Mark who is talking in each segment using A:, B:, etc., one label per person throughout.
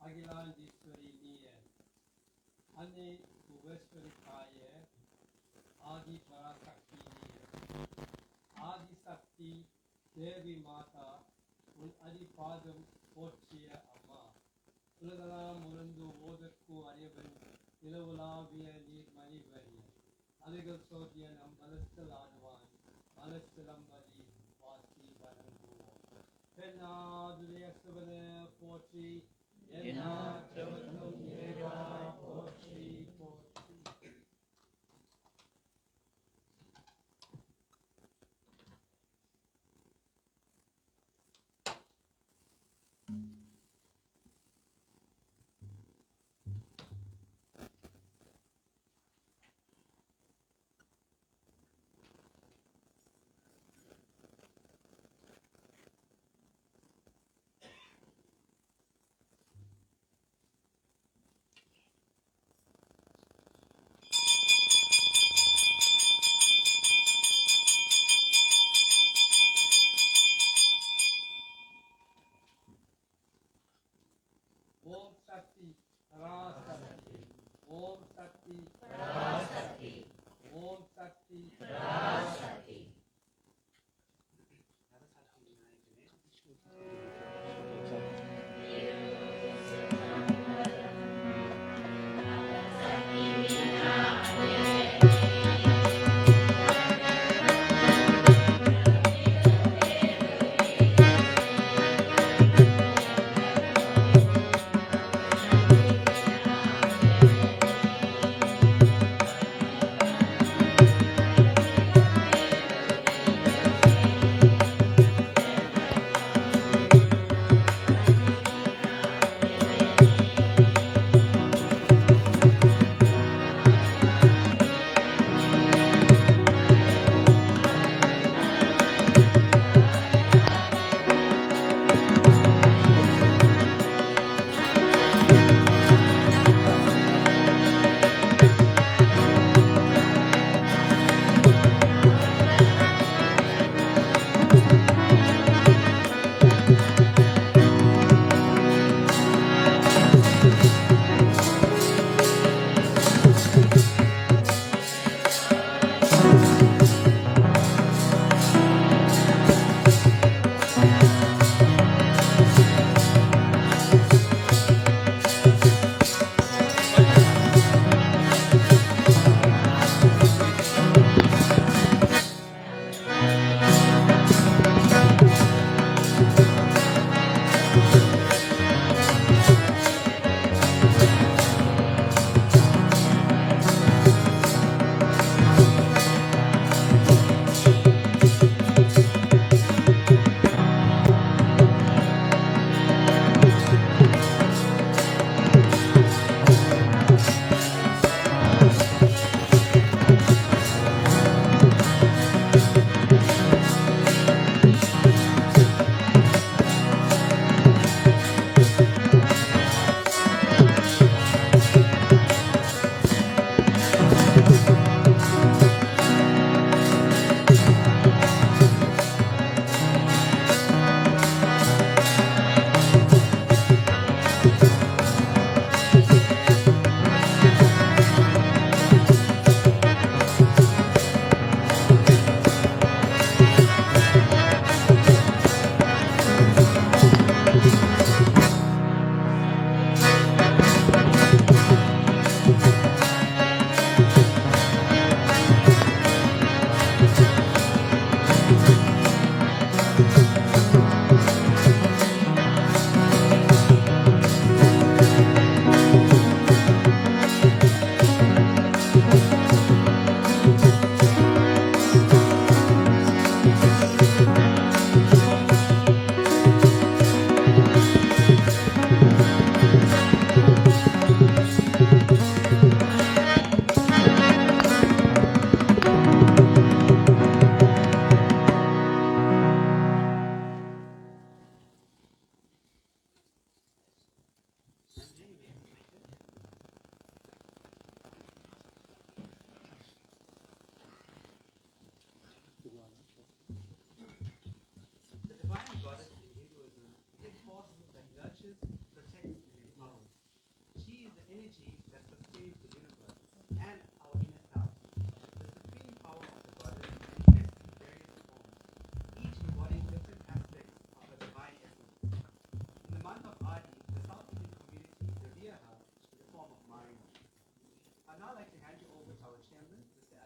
A: अखिलांडीश्वरी neon अन्य भुवेश्वरी काय आदि पराशक्ति नीयन आदि शक्ति देवी माता उन अदिपादम போற்றிய அம்மா உலகெல்லாம் உணர்ந்து ஓதற்கு அறியவன் நிலவுலாவிய நீர்மணி வரிய அலைகள் சோதிய நம் மனசில் ஆடுவான் மனசிலம்பதி வாசி வணங்குவோம் பெண்ணாதுடைய சுவன போற்றி என்னாற்றவற்றும் இறைவா போற்றி போற்றி. ओम शक्ति पराशक्ति ओम शक्ति पराशक्ति ओम शक्ति पराशक्ति.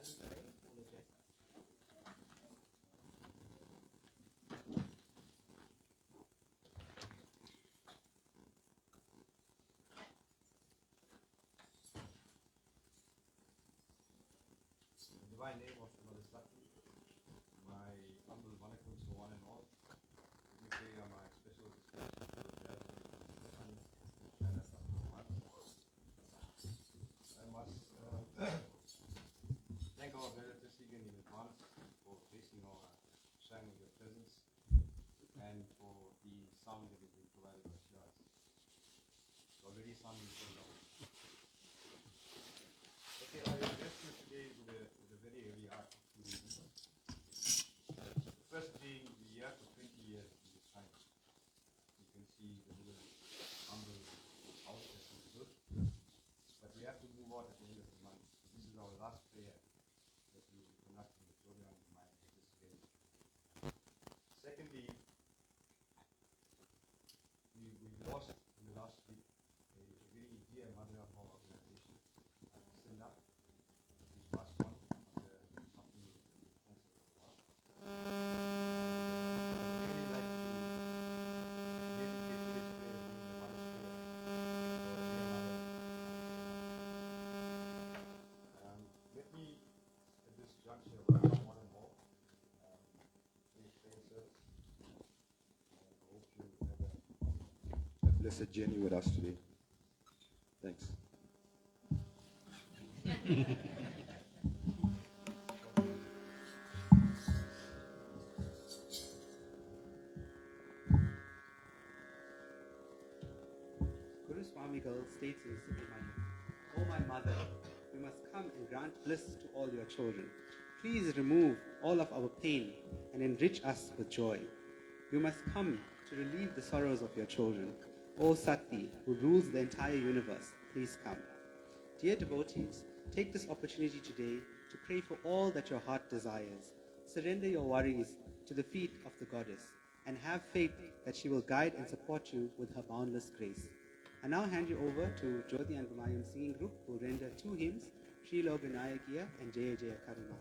B: Divine name of Mother Sati, my humble vanakkam to one and all. Let me pay my special respects to the elders and the I must thank our relatives again in advance for placing our shine in their presence and for the sound that has been provided by Shiraz. It's already sounding so loud. Okay, I address you today with a very heavy heart. The first being the year for 20 years in this time. You can see the little humble house that we built. But we have to move out at the end of the month. This is our last prayer that we will be conducting the program of mine at this stage. Secondly, we lost in the last week a very dear mother of our organization, Cinda. She passed on after suffering with cancer for a while. I would really like to dedicate today's prayer being the Mother's Prayer for our dear mother. Let me, at this juncture, welcome one and all to this prayer service. I hope you have a blessed journey with us today. Thanks.
C: Guru Swamigal states in Subramanya, O my mother, you must come and grant bliss to all your children. Please remove all of our pain and enrich us with joy. You must come to relieve the sorrows of your children. O Sakti, who rules the entire universe, please come. Dear devotees, take this opportunity today to pray for all that your heart desires. Surrender your worries to the feet of the goddess and have faith that she will guide and support you with her boundless grace. I now hand you over to Jyoti and Ramayam singing group who render 2 hymns, Sri Loganayakiya and Jaya Jaya Karunaya.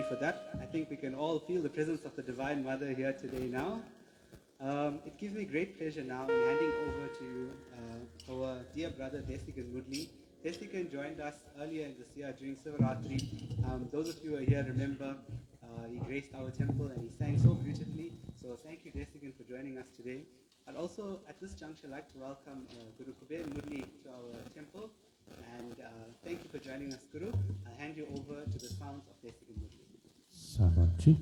C: for that. I think we can all feel the presence of the Divine Mother here today now. It gives me great pleasure now in handing over to our dear brother Desikan Mudli. Desikan joined us earlier in this year during Sivaratri. Those of you who are here remember he graced our temple and he sang so beautifully. So thank you, Desikan, for joining us today. I'd also, at this juncture, like to welcome Guru Kuber Mudli to our temple. And thank you for joining us, Guru. I'll hand you over to the sounds of Desikan Mudli.
D: Sabachi.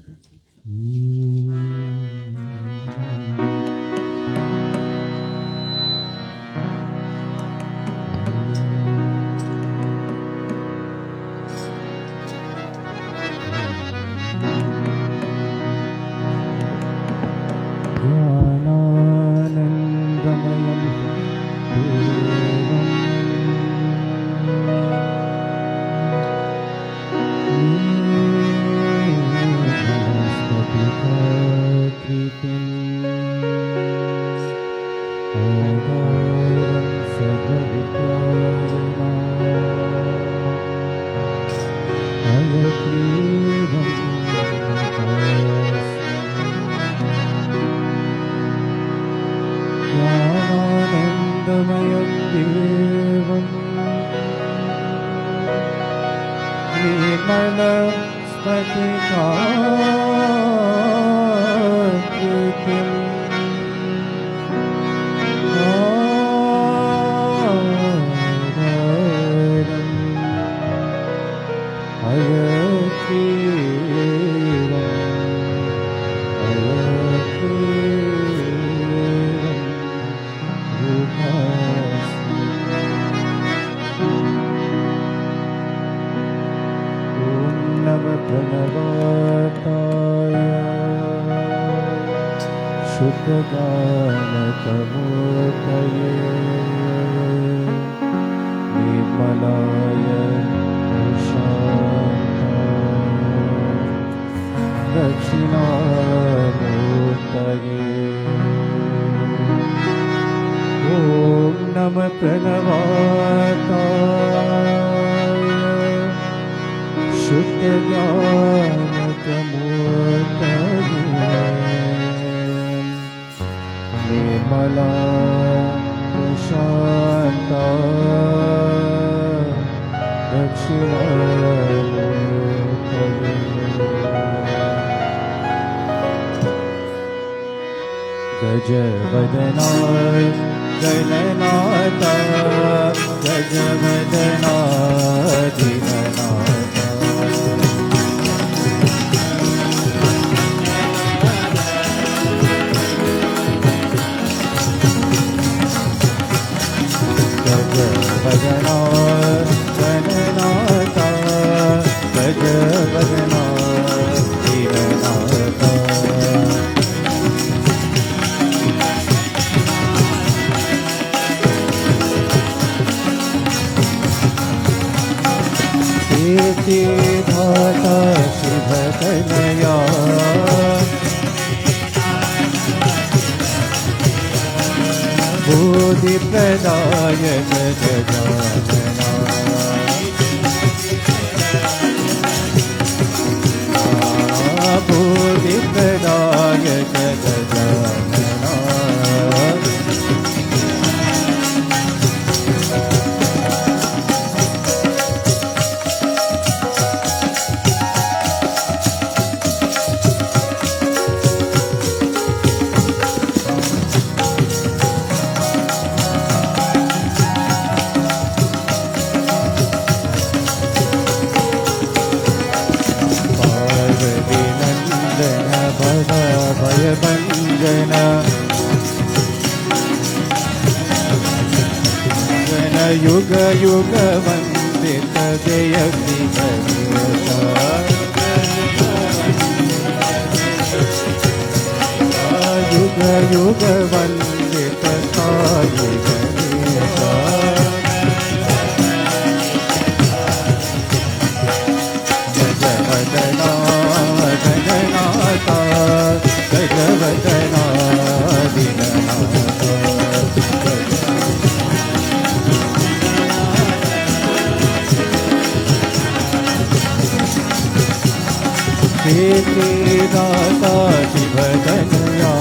D: माता शिवधनुया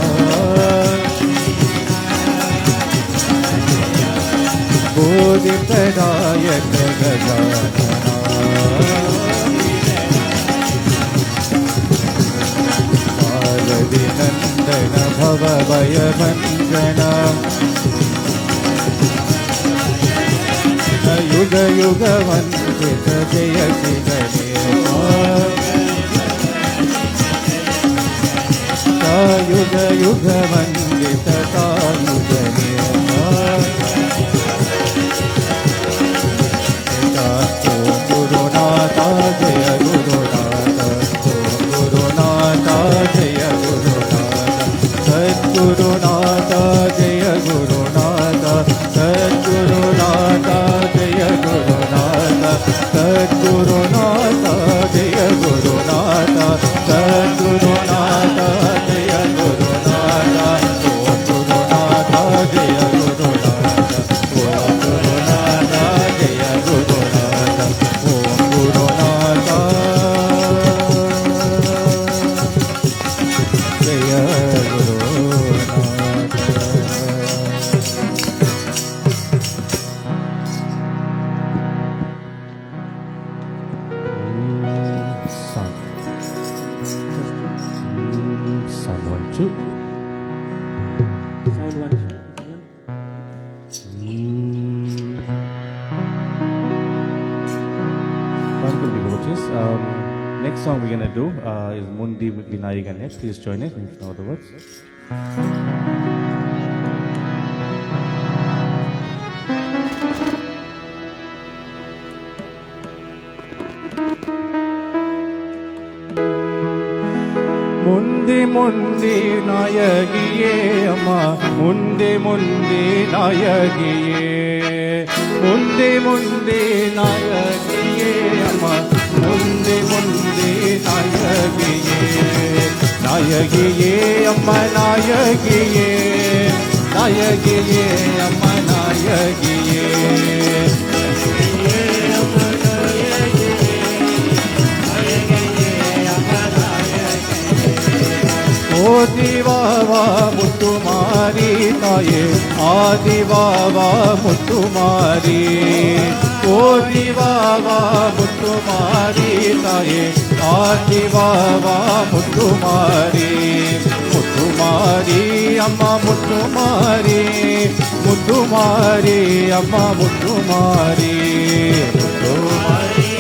D: बोधिप्रदायक गजानना पार्वतीनन्दन भवभयभञ्जना युग युग वन्दित जय युग युग वन्दित गुरुनाथा जय गुरुनाथा गुरुनाथा जय गुरुनाथा सद्गुरुनाथा जय गुरुनाथा सद्गुरुनाथा जय गुरुनाथा सद्गुरुनाथा जय गुरुनाथा सद्गुरुनाथा जय गुरुनाथा ओम गुरुनाथा जय गुरुनाथा ओम गुरुनाथा जय गुरुनाथा ओम गुरुनाथा जय Sound 1, 2.
A: Sound 1, 2.
D: Wonderful devotees. Next song we're going to do is Mundi Vinayagane. Please join us if you know the words. முந்தி முந்தி நாயகியே அம்மா முந்தி முந்தி நாயகியே முந்தி முந்தி நாயகியே அம்மா முந்தி முந்தி நாயகியே நாயகியே அம்மா நாயகியே நாயகியே அம்மா நாயகியே ஆதிவாவா முத்துமாரி தாயே ஆதிவாவா முத்துமாரி ஓதிவாவா முத்துமாரி தாயே ஆதிவாவா முத்துமாரி முத்துமாரி அம்மா முத்துமாரி முத்துமாரி அம்மா முத்துமாரி முத்துமாரி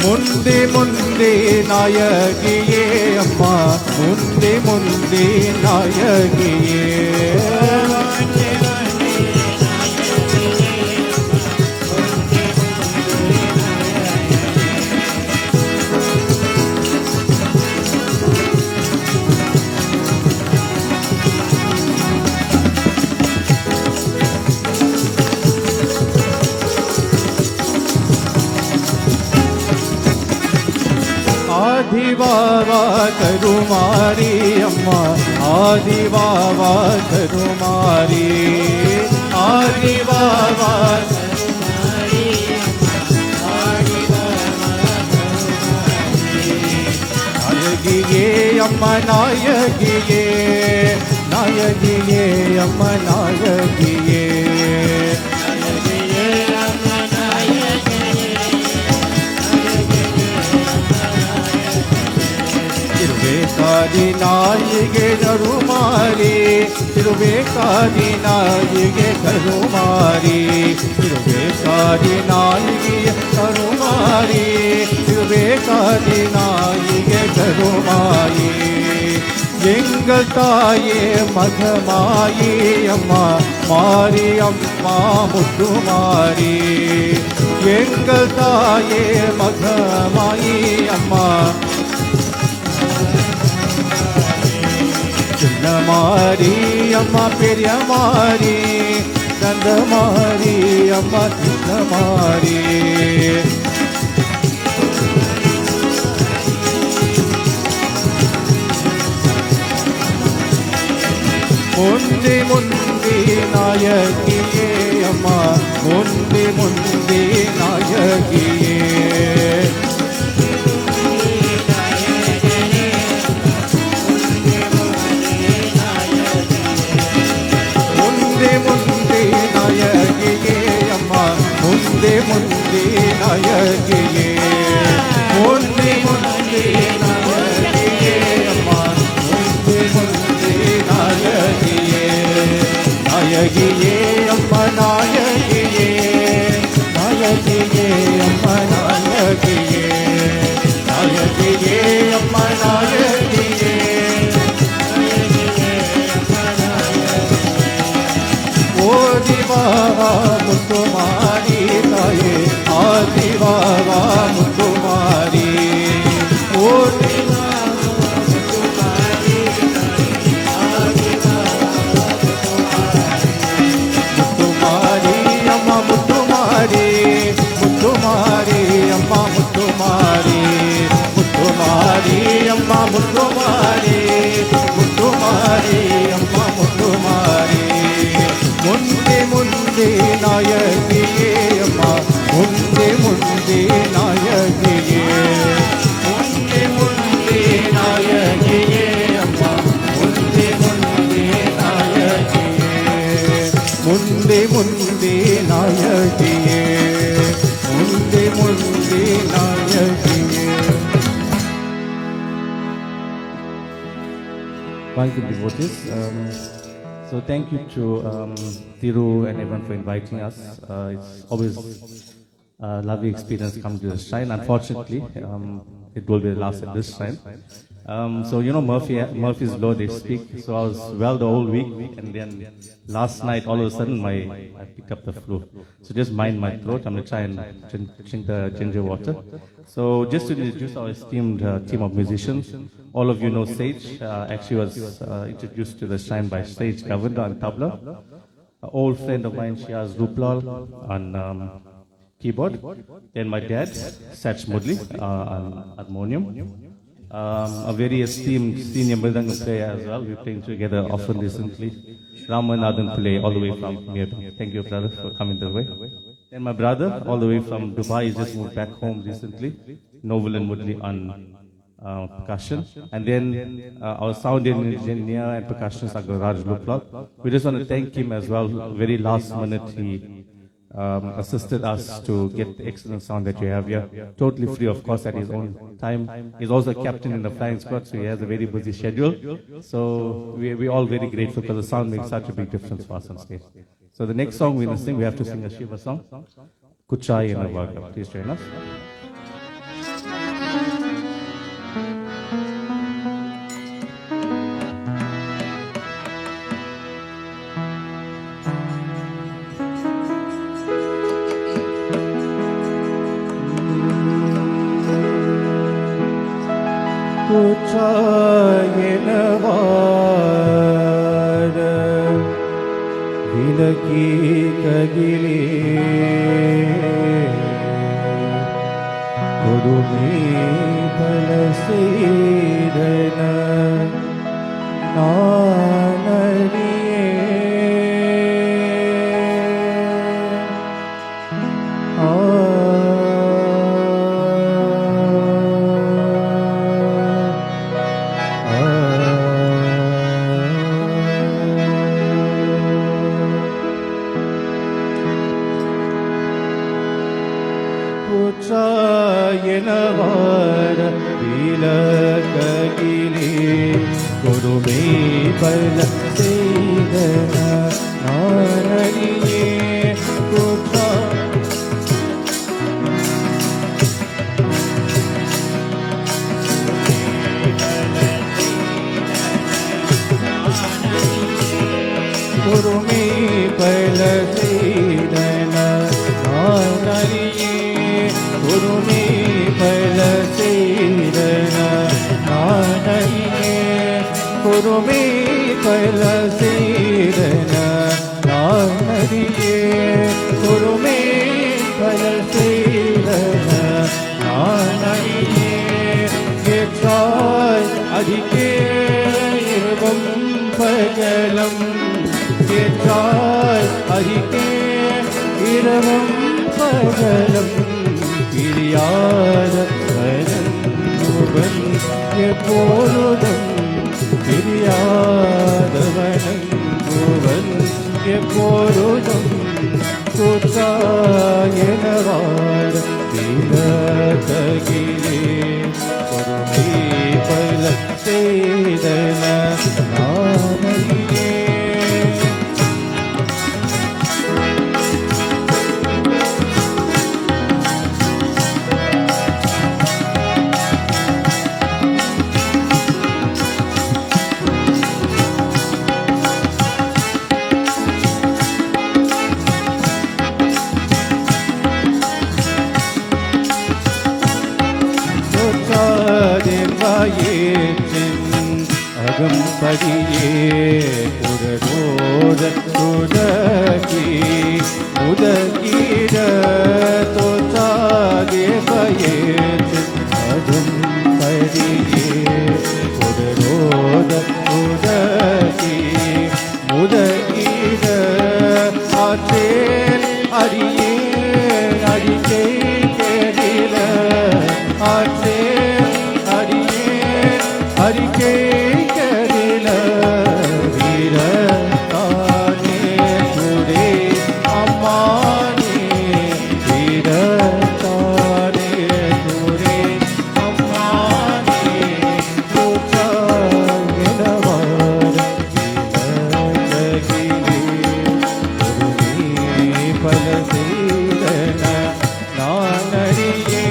D: முந்தி முந்தி நாயகியே அம்மா முந்தி முந்தி நாயகியே ஆதிவாவா கருமாரி அம்மா ஆதிவாவா கருமாரி ஆதிவாவா நாயகியே அம்மா நாயகியே நாயகியே அம்மா நாயகியே திருவேகாதி நாயிகே கருமாரி திருவேகாதி நாயிகே கருமாரி திருவேகாதி நாயிகே கருமாரி திருவேகாதி நாயிகே கருமாரி எங்கள் தாயே மகமாயி அம்மா மாரி அம்மா முத்துமாரி எங்கள் தாயே மகமாயி அம்மா சின்னமாரி அம்மா பெரியமாரி கந்தமாரி அம்மா சின்னமாரி முந்தி முந்தி நாயகியே அம்மா முந்தி முந்தி நாயகியே முந்தி முந்தி நாயகியே அம்மா முந்தி முந்தி நாயகியே நாயகியே அம்மா நாயகியே நாயகியே அம்மா நாயகியே நாயகியே அம்மா நாயகியே ஓதிவாவா முத்துமாரி தாயே ஆதிவாவா முத்துமாரி ஓதிவாவா முத்துமாரி முத்துமாரி அம்மா முத்துமாரி முத்துமாரி அம்மா முத்துமாரி முத்துமாரி அம்மா முத்துமாரி முத்துமாரி அம்மா முத்துமாரி முந்தி முந்தி நாயகியே அம்மா முந்தி முந்தி நாயகியே முந்தி முந்தி நாயகியே அம்மா முந்தி முந்தி நாயகியே முந்தி முந்தி நாயகியே முந்தி முந்தி நாயகியே. Thank you, devotees. So thank you to Thiru and everyone for inviting us. It's always a lovely experience coming to the shrine. Unfortunately, it will be the last at this shrine. So you know Murphy's law, they speak. So I was well the whole week, and then last night all of a sudden I picked up the flu. So just mind my throat. I'm gonna try and drink the ginger water. So just to introduce our esteemed team of musicians, all of you know Sage. Actually was introduced to the shrine by Sage Governor on tabla. An old friend of mine, Shiaz Ruplal on keyboard. Then my dad, Sach Mudli on harmonium. A very esteemed senior Mridangam player as well. We're playing together often recently. Ramanathan Pillai, all the way from Mirpur. Thank you, brother, for coming this way. And my brother, all the way from Dubai, he just moved back home recently. Novel and Mudli on percussion. And then our sound engineer and percussionist, Raj Luplal. We just want to thank him as well. Very last minute, he assisted us to get the excellent sound that you have here. Totally free, of course, at his own time. He's also a captain in the flying squad, so he has a very busy schedule. So we're all very grateful because the sound makes such a big difference for us on stage. So the next song we're going to sing, we have to sing a Shiva song. Kuchai and Avaga. Please join us. குச்சாயனவார விலகி ககிலே கொடுமே பல செய்தன நானறியே குச்சாயனவார விலககிலே கொடுமே பல செய்தன நானறியே குச்சா கொடுமே பல செய்தன நானறியே குருமே பல செய்தன நானறியே குருமே பல செய்தன நானறியே குருமே பல செய்தன நானறியே ஏற்றாய் அதிகே இரவும் பகலும் ஏற்றாய் அதிகே இரவும் பகலும் பிரியாத வனங்குவன் எப்போதும் பிரியாத வனங்குவன் எப்போதும் குச்சாயனவார வயிற்றின் அகம்படியே புறதோத துதகி முதகிட தோற்றாகே வயிற்றின் அகம்படியே புறதோத துதகி முதகிட ஆற்றேன் அடியே அடிக்கை கேடில ஆற்றேன் அடியே அறிக்கை கரில வீரத்தானே துரே அம்மானே வீரத்தானே துரே அம்மானே தூச்சாயினவார வீரகிலே ஒருமே பல செய்தன நான் அறியே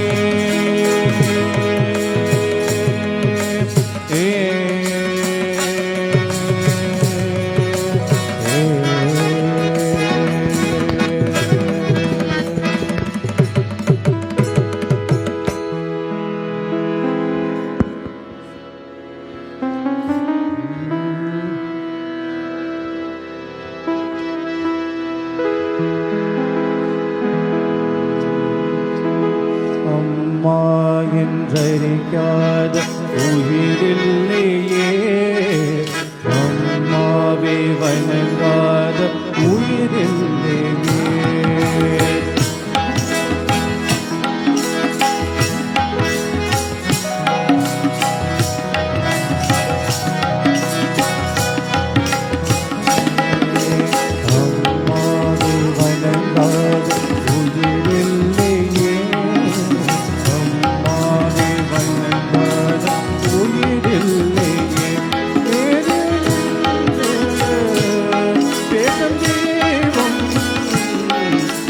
D: அம்மா என்றறிக்காத உயிரில்லையே அம்மாவை வணங்காத உயிரில்லையே அம்மாவை வணங்காத உயிரில்லையே அம்மாவை வணங்காத உயிரில்லையே பேசும் தெய்வம்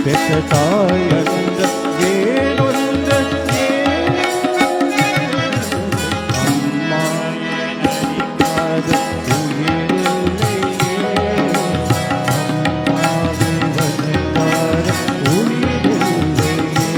D: பெற்ற தாயந்த ஏனொன்ற அம்மா நடிக்காத உயிரில்லையே அம்மாவை வணங்காத உயிரில்லையே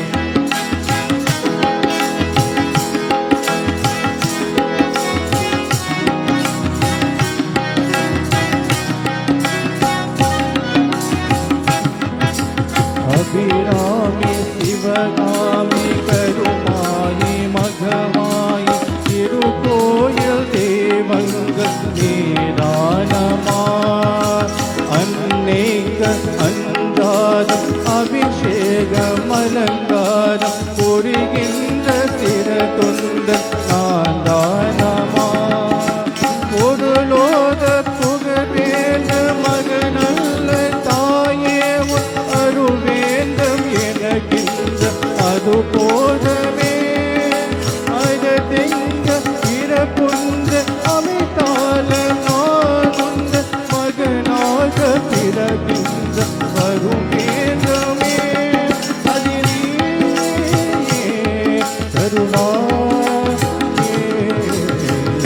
D: அபிராமி சிவகாமி கருமாயி மகமாயி திருக்கோயில் தேவங்கள் நீதானமா அன்னைக்க அன்றாதம் அபிஷேகம் அலங்காரம் பொறுகின்ற சிற தொண்ட நான் தானமா பொருளோத புகழேந்த மகனல்ல தாயே உன் அருள் வேண்டும் எனக்கின்ற அது போதமே அகதெங்க பிறப்புந்த அமைத்தால நானுந்த மகனாக பிறகின்ற வரும் வேண்டுமே அதிலே கருணா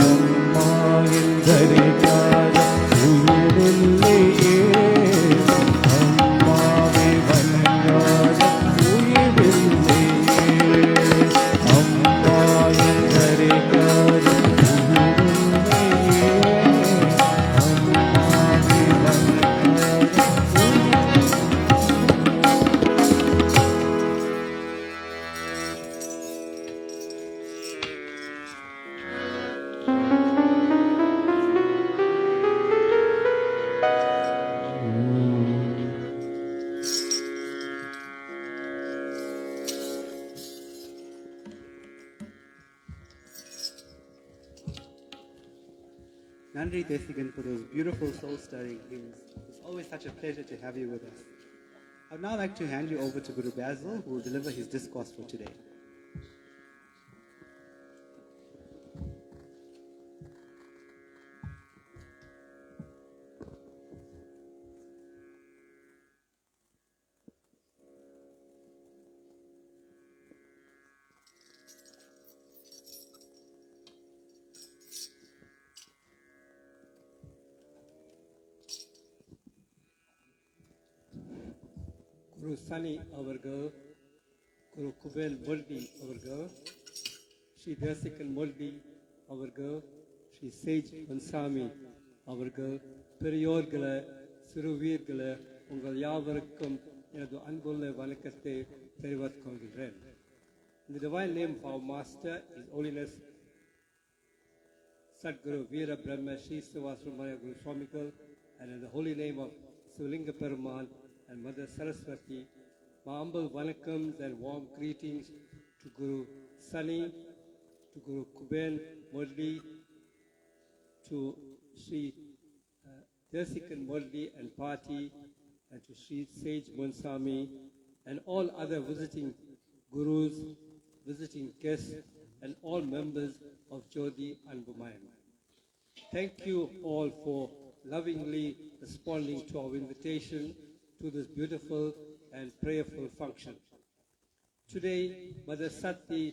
D: அம்மா என்றறிக்காத உயிரில்லையே அம்மாவை வணங்காத உயிரில்லையே அம்மா என்றறிக்காத உயிரில்லையே அம்மாவை வணங்காத
C: Nandri Desigan for those beautiful soul-stirring hymns. It's always such a pleasure to have you with us. I'd now like to hand you over to Guru Basil, who will deliver his discourse for today.
E: Guru Sani அவர்கள், குரு குபேல் மொல்டி அவர்கள், ஸ்ரீ தேசிகன் மொல்டி அவர்கள், Sri Sage மன்சாமி அவர்கள், பெரியோர்களே, சிறுவீர்களே, உங்கள் யாவருக்கும் எனது அன்புள்ள வணக்கத்தை தெரிவித்துக் கொள்கிறேன். In the divine name of our Master, His Holiness Sadguru Veera Brahma Sri Sivasramaya Guru Swamigal, and in the holy name of Sivalinga Perumal and Mother Saraswati, my humble welcomes and warm greetings to Guru Sani, to Guru Kuben Murli, to Sri Desikan Murli and Party, and to Sri Sage Munsami, and all other visiting gurus, visiting guests, and all members of Jodi Anbumayam. Thank you all for lovingly responding to our invitation to this beautiful and prayerful function. Today, Mother Sati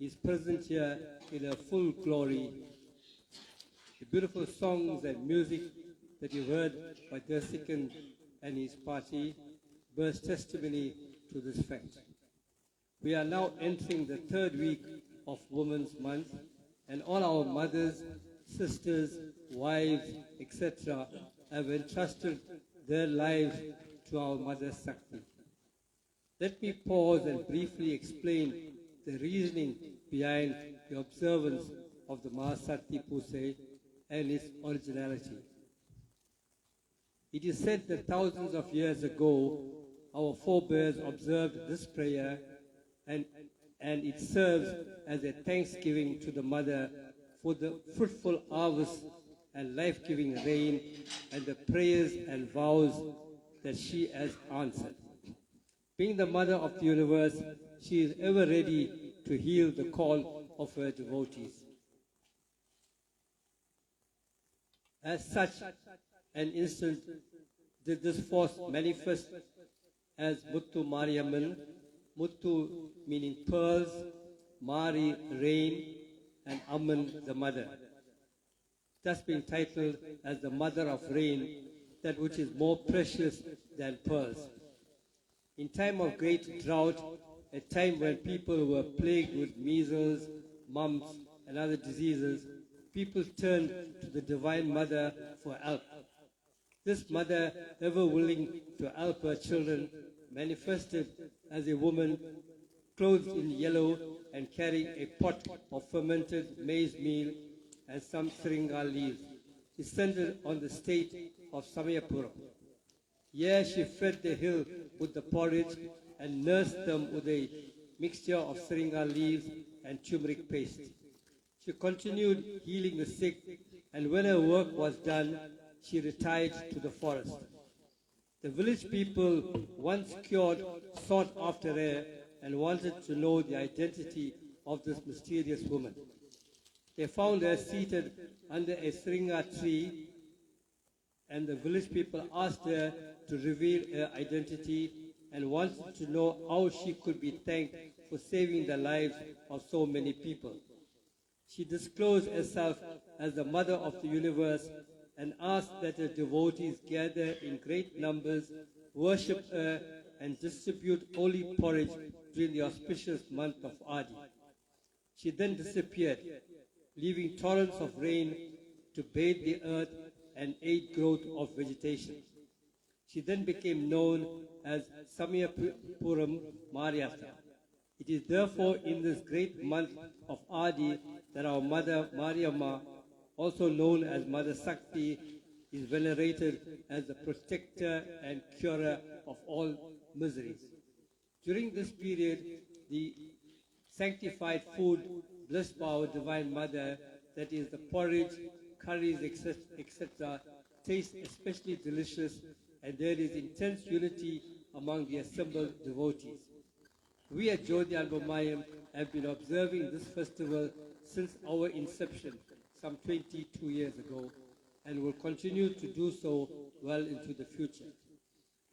E: is present here in her full glory. The beautiful songs and music that you heard by Desikan and his party bears testimony to this fact. We are now entering the third week of Women's Month, and all our mothers, sisters, wives, etc. have entrusted their lives to our Mother Sakti. Let me pause and briefly explain the reasoning behind the observance of the Mahasakti Puse and its originality. It is said that thousands of years ago, our forebears observed this prayer, and it serves as a thanksgiving to the Mother for the fruitful harvest and life-giving rain and the prayers and vows that she has answered. Being the Mother of the universe, she is ever ready to heal the call of her devotees. As such, an instant did this force manifest as Muttu Mariamman, Muttu meaning pearls, Mari rain, and Amman the mother. Thus being titled as the mother of rain, that which is more precious than pearls. In time of great drought, a time when people were plagued with measles, mumps, and other diseases, people turned to the Divine Mother for help. This mother, ever willing to help her children, manifested as a woman clothed in yellow and carrying a pot of fermented maize meal and some syringa leaves, descended on the state of Samayapuram. Here she fed the hill with the porridge and nursed them with a mixture of syringa leaves and turmeric paste. She continued healing the sick, and when her work was done, she retired to the forest. The village people, once cured, sought after her and wanted to know the identity of this mysterious woman. They found her seated under a syringa tree, and the village people asked her to reveal her identity and wanted to know how she could be thanked for saving the lives of so many people. She disclosed herself as the Mother of the universe and asked that her devotees gather in great numbers, worship her, and distribute holy porridge during the auspicious month of Adi. She then disappeared, leaving torrents of rain to bathe the earth and aid growth of vegetation. She then became known as Samayapuram Mariatha. It is therefore in this great month of Adi that our Mother Mariamma, also known as Mother Sakti, is venerated as the protector and curer of all miseries. During this period, the sanctified food blessed by our Divine Mother, that is the porridge, curries, etc., tastes especially delicious, and there is intense unity among the assembled devotees. We at Jodi Anbumayam have been observing this festival since our inception, some 22 years ago, and will continue to do so well into the future.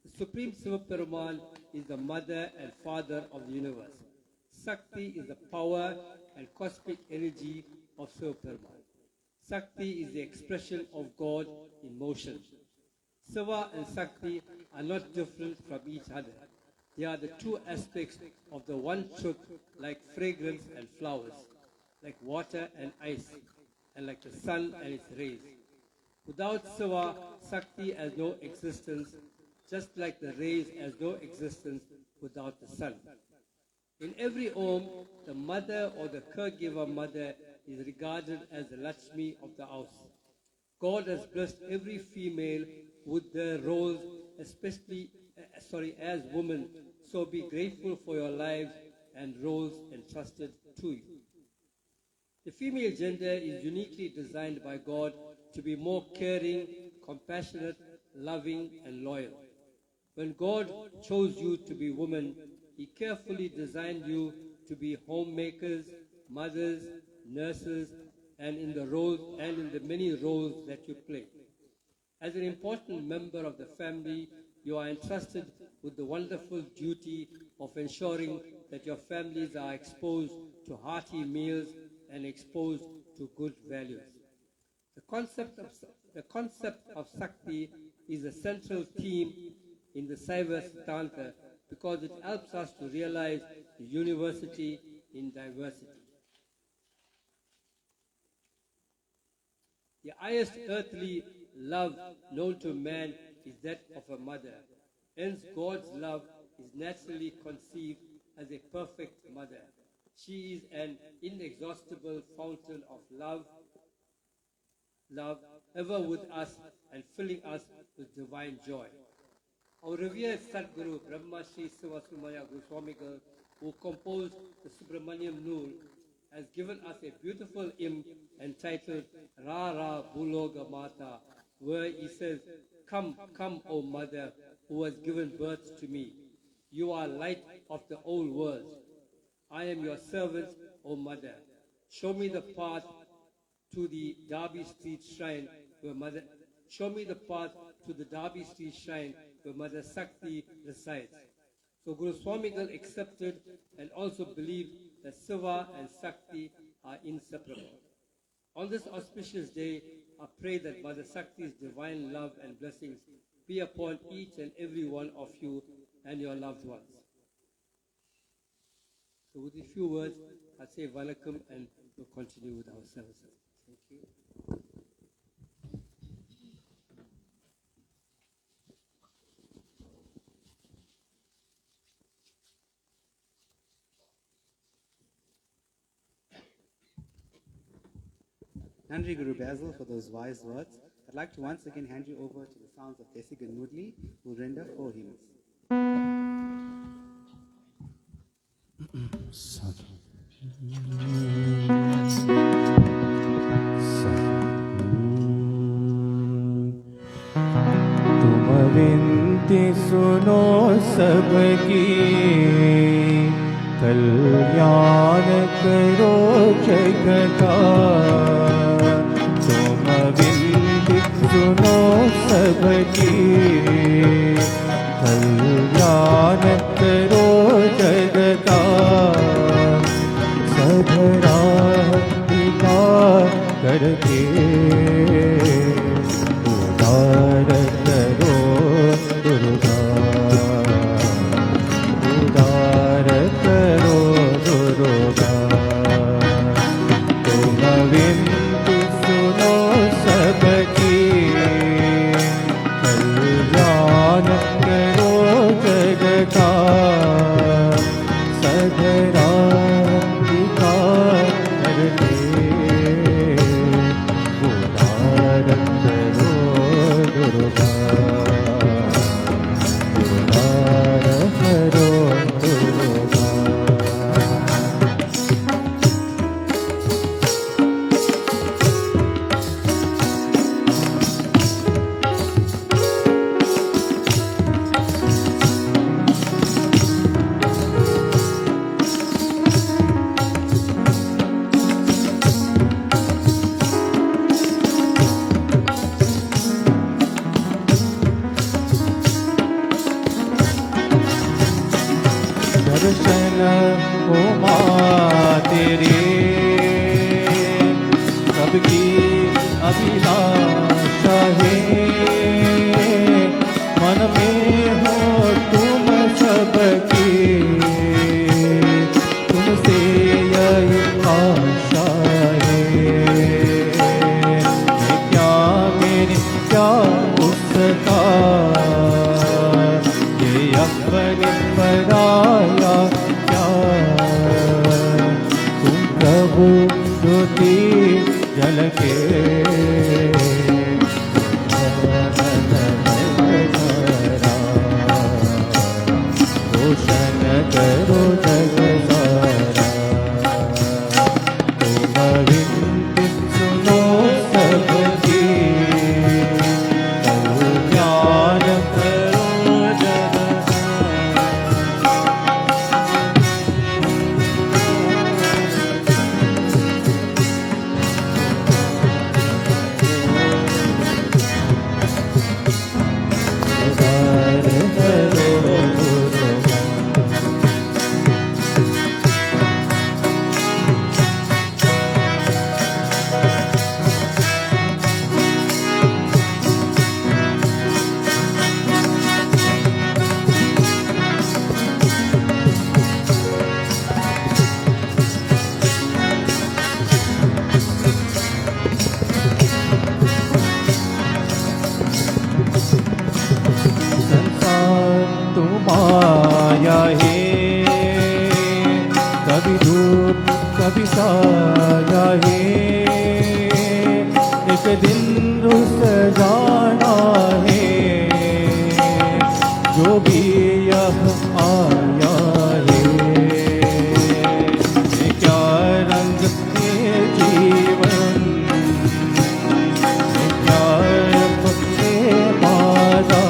E: The Supreme Sivaperumal is the mother and father of the universe. Sakti is the power and cosmic energy of Sivaperumal. Sakti is the expression of God in motion. Siva and Sakti are not different from each other. They are the two aspects of the one truth, like fragrance and flowers, like water and ice. and like the sun and its rays. Without Siva, Sakti has no existence, just like the rays has no existence without the sun. In every home, the mother or the caregiver mother is regarded as the Lakshmi of the house. God has blessed every female with their roles, as women. So be grateful for your lives and roles entrusted to you. The female gender is uniquely designed by God to be more caring, compassionate, loving, and loyal. When God chose you to be women, He carefully designed you to be homemakers, mothers, nurses, and in the many roles that you play. As an important member of the family, you are entrusted with the wonderful duty of ensuring that your families are exposed to hearty meals and exposed to good values. The concept of Sakti is a central theme in the Saiva Siddhanta because it helps us to realize the university in diversity. The highest earthly love known to man is that of a mother. Hence, God's love is naturally conceived as a perfect mother. She is an inexhaustible fountain of love ever with us and filling us with divine joy. Our revered Sadguru Brahma Sri Sivasumaya Goswamigal, who composed the Subramaniam Noor, has given us a beautiful hymn entitled Ra Ra Buloga Mata, where he says, "Come, come, O Mother, who has given birth to me. You are light of the whole world. I am your servant, O Mother. Show me the path to the Derby Street Shrine where Mother Sakti resides." So Guru Swamigal accepted and also believed that Siva and Sakti are inseparable. On this auspicious day, I pray that Mother Sakti's divine love and blessings be upon each and every one of you and your loved ones. So with a few words, I'll say Vanakkam and we'll continue with our services. Thank you.
C: Nandri Guru Basil for those wise words. I'd like to once again hand you over to the sounds of Desigan Mudli, who will render 4 hymns.
D: तुम विनती सुनो सबकी, कल्याण करो जग का। तुम विनती सुनो सबकी, कल्याण करो जग का। सधरा करके उदार करो दुर्गा, उदार करो दुर्गा। तुम विनती सुनो सबकी, कल्याण करो जग का। सधरा करके उदार करो दुर्गा, उदार करो दुर्गा। दर्शन ओ माँ तेरे, सबकी अभिलाषा है। मन में हो तुम सबकी, तुमसे यही आशा है। प्रभु ज्योति झलके रोशन करो जग सारा तुम विनती सुनो सबकी कल्याण करो जग माया है कभी धूप कभी साया है एक दिन रुस जाना है जो भी यह आया है ये क्या रंग है जीवन ये क्या रंग है माता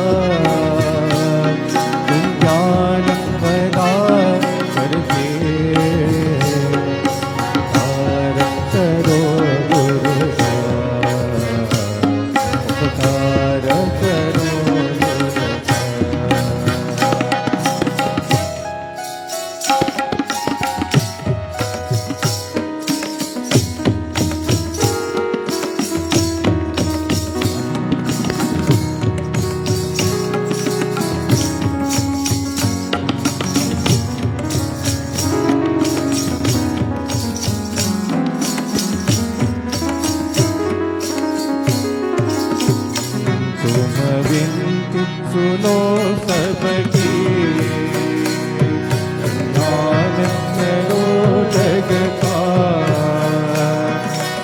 D: सुनो सबकी ज्ञान करो जग का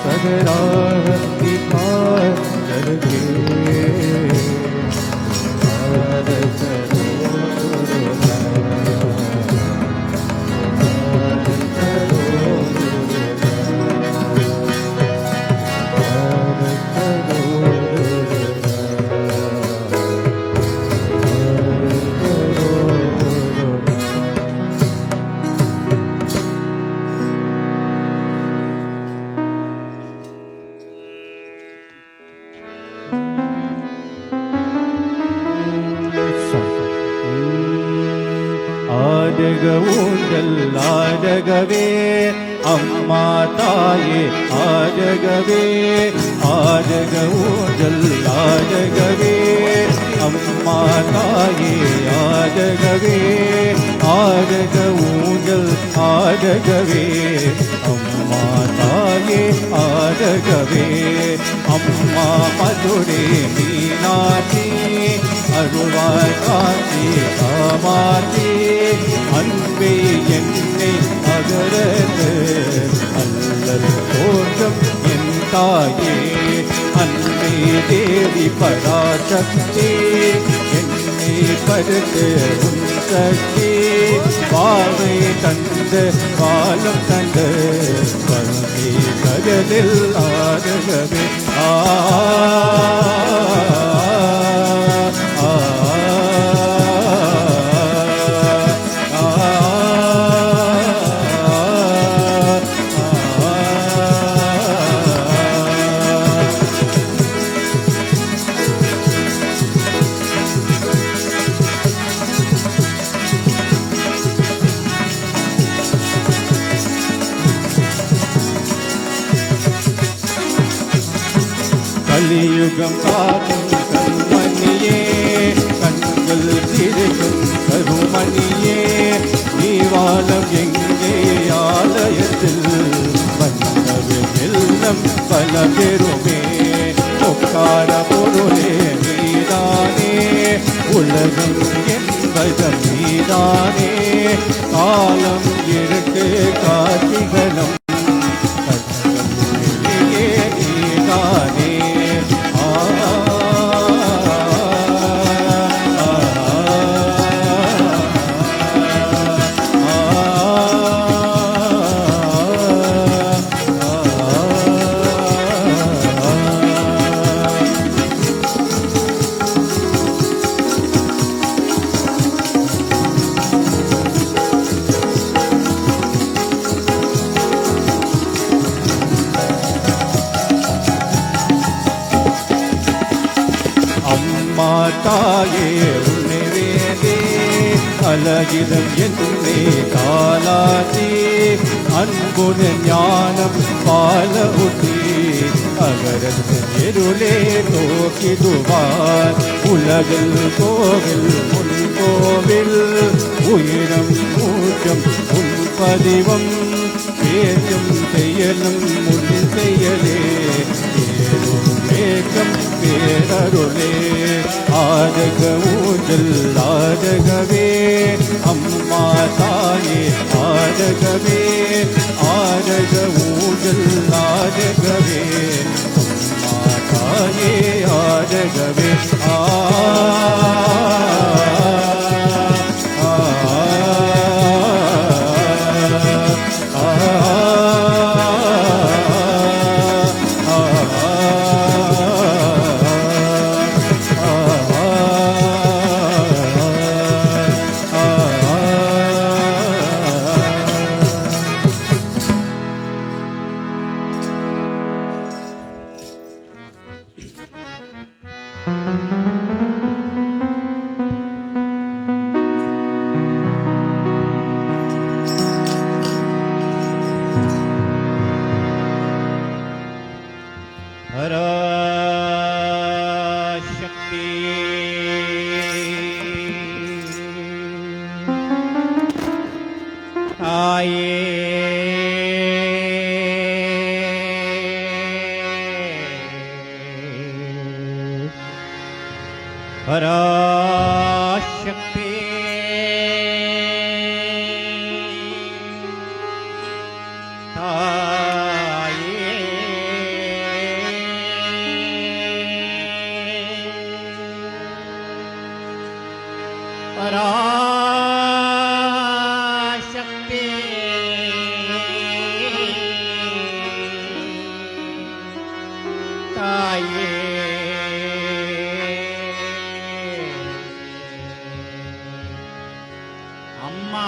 D: सगरा दिखा करके ஆடகவே அம்மா தாயே ஆடகவே ஆடக ஊஞ்சல் ஆடகவே அம்மா தாயே ஆடகவே ஆடக ஊஞ்சல் ஆடகவே அம்மா தாயே ஆடகவே அம்மா மதுரே மீனாட்சி அருள்வாய் காட்சி காமாட்சி அன்பே என்னை அகரது அல்லல் தோற்றம் என் தாயே அன்பே தேவி பராசக்தி என்னை படுத்து உன் சக்தி பாவை தந்து காலம் தந்து வந்தி கடலில் ஆடகவே கலியுகம் காக்கும் கண்மணியே கண்கள் சிரிக்கும் கருமணியே நீ வாழும் எங்கே ஆலயத்தில் வந்தது எல்லாம் பல பெருமே உட்கார பொருளே நீதானே உலகம் என்பதம் நீதானே காலம் இருக்கு காட்சிகளும்
F: தாயே உன்னை வேண்டே அழகிதம் என்னை தாளாத்தி அன்புடன் ஞானம் பால ஊற்றி அகரத்து இருளே நோக்கிடுவார் உலகில் கோவில் முன் கோவில் உயிரம் மூச்சம் உன் பதிவம் பேச்சும் செயலும் முன் செயலே ஏதும் மேகம் பேரருளே ஆதக ஊஞ்சல் ஆதகவே அம்மா தாயே ஆதகவே ஆதக ஊஞ்சல் ஆதகவே அம்மா தாயே ஆதகவே பராசக்தி தாயே பராசக்தி தாயே அம்மா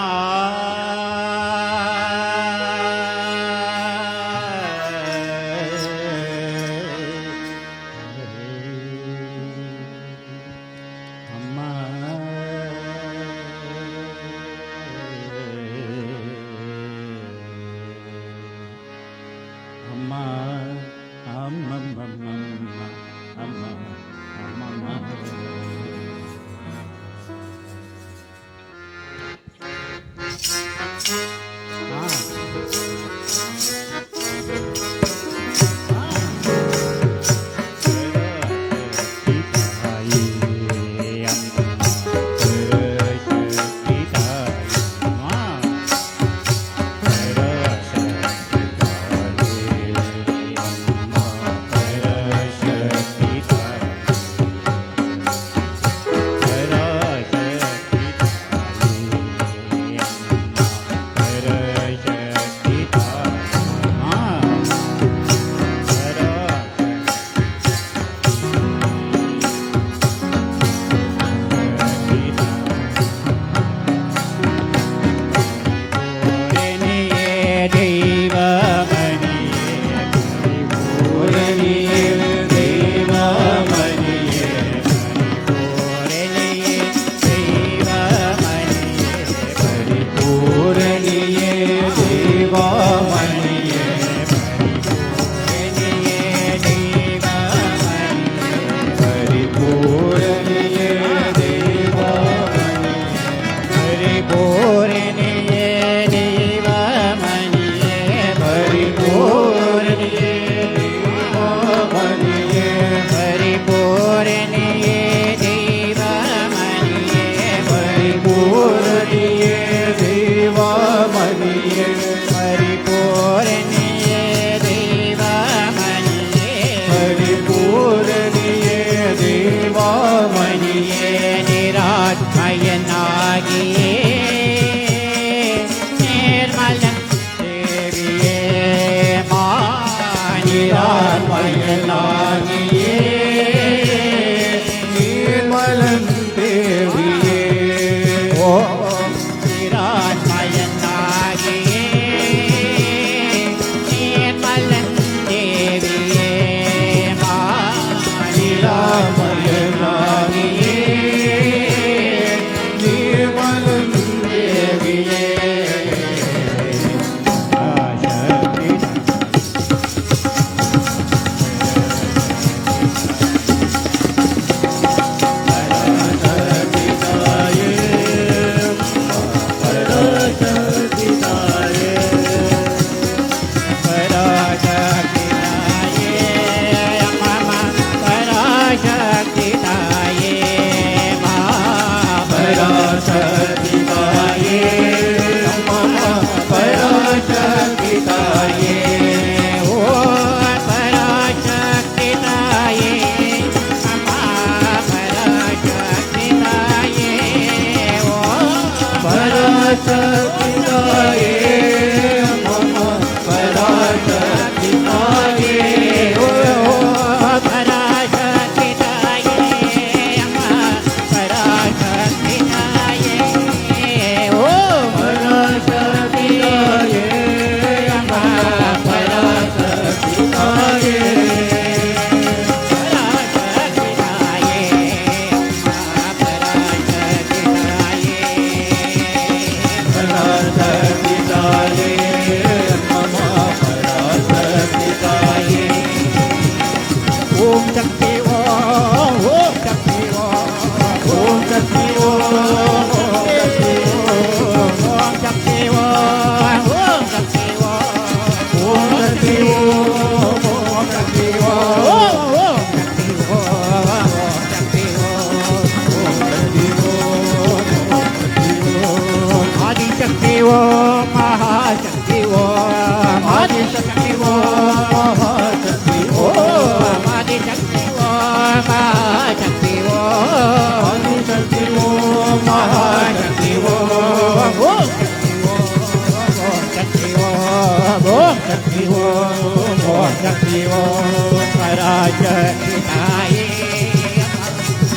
F: शक्ति ओम शक्ति ओम पराशक्ति नाये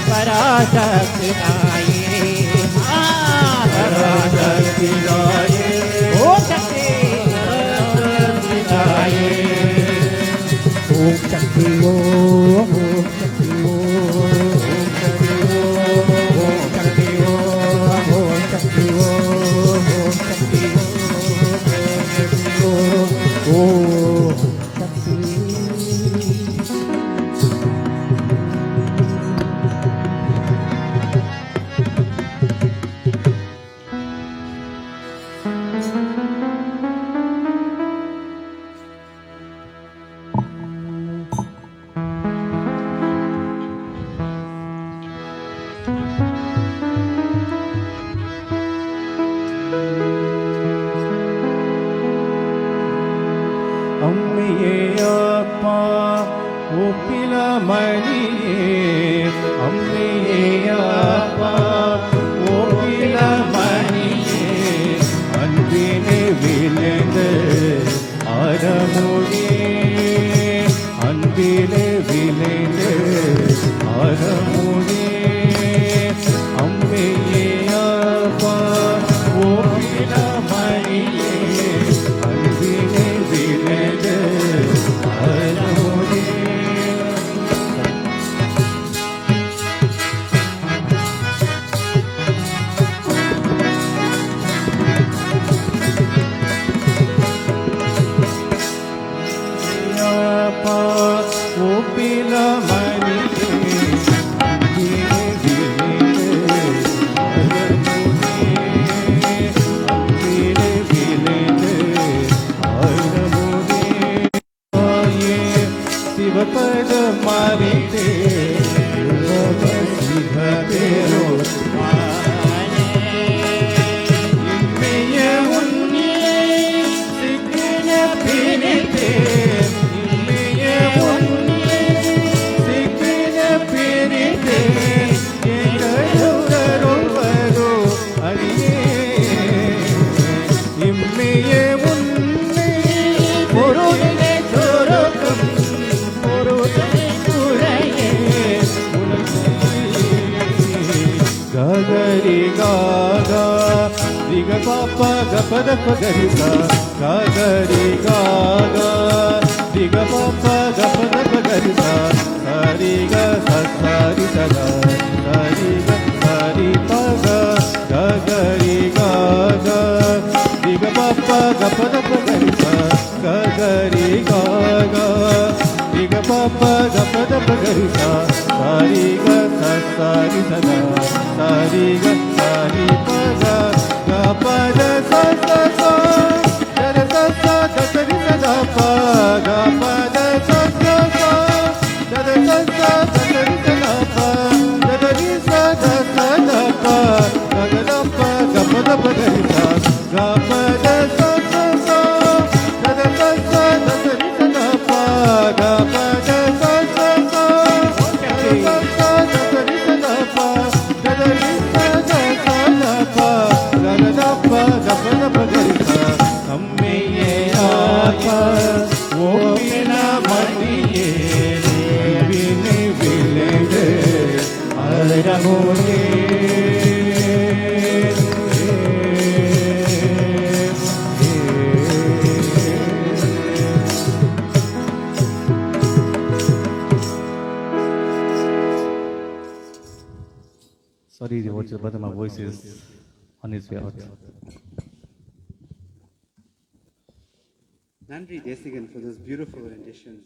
F: पराशक्ति नाये पराशक्ति नाये ओम शक्ति नाये ओम शक्ति ओम शक्ति ओम शक्ति ओम शक्ति ओम शक्ति ओम शक्ति ओम அம்மையே அப்பா ஒப்பில மணியே அம்மையே அப்பா ஒப்பில மணியே அன்பினை விளைந்து அறமொழி அன்பினை விளைந்து அறமொழி அம்மையே அப்பா ஒப்பில மணியே அன்பினை விளைந்து அறமொழி அப்பா ஒப்பில மணியே அன்பினை விளைந்து அறமொழி அன்பினை விளைந்து அறமொழி சிவபத மாறிதே சிவபேரோ இம்மைய உன்னே சிக்கின பிரித்தே இம்மைய உன்னே சிக்கின பிரித்தே எங்களுடருவரோ அடியே இம்மைய உன்னே பொருளே சொருக்கம் பொருளே துறையே गगरि गागा दिग पापा गपद पगरि सा गगरि गागा दिग पापा गपद पगरि सा सारि ग सारि सदा सारि ग सारि पग गगरि गागा दिग पापा गपद पगरि सा गगरि गागा दिग पापा गपद पगरि सा सारि ग सारि सदा सारि ग सारि पग ग पद स स स द स स द सरि सदा प ग पद स स स द स स द सरि सदा प द रि स द स द प ग ग द प ग पद प ग रि स ग पद स स स द स स द सरि सदा प ग पद स स स அம்மையே ஆப்பா ஓப்பின மணியே வினை விளைந்து அறமோனே
D: Sorry, devotees, brother, my voice is on its way out.
C: Nandri Desigan for those beautiful renditions.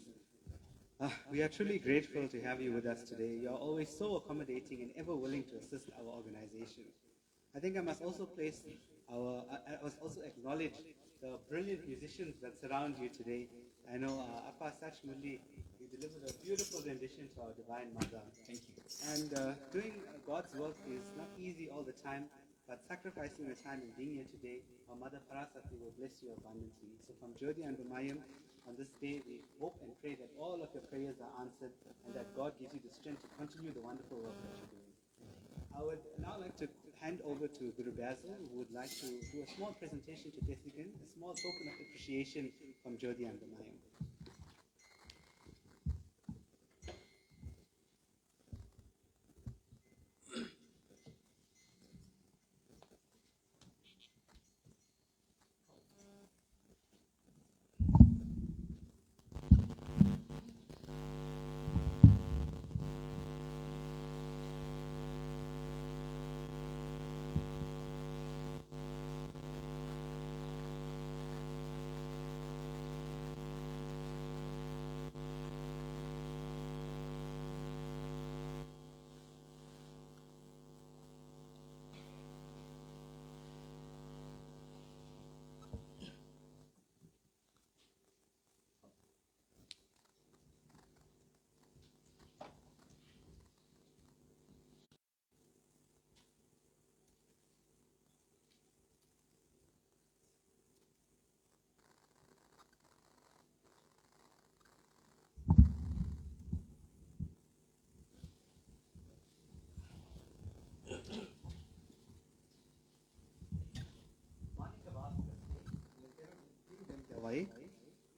C: We are truly grateful to have you with us today. You are always so accommodating and ever willing to assist our organization. I think I must also acknowledge the brilliant musicians that surround you today. I know Appa Sach Mulli, you delivered a beautiful rendition to our Divine Mother. Thank you. And doing God's work is not easy all the time, but sacrificing the time and being here today, our Mother Parasati will bless you abundantly. So from Jyoti and Ramayam, on this day, we hope and pray that all of your prayers are answered and that God gives you the strength to continue the wonderful work that you're doing. I would now like to hand over to Guru Basil, who would like to do a small presentation to Desigan, a small token of appreciation from Jyoti Andamayam.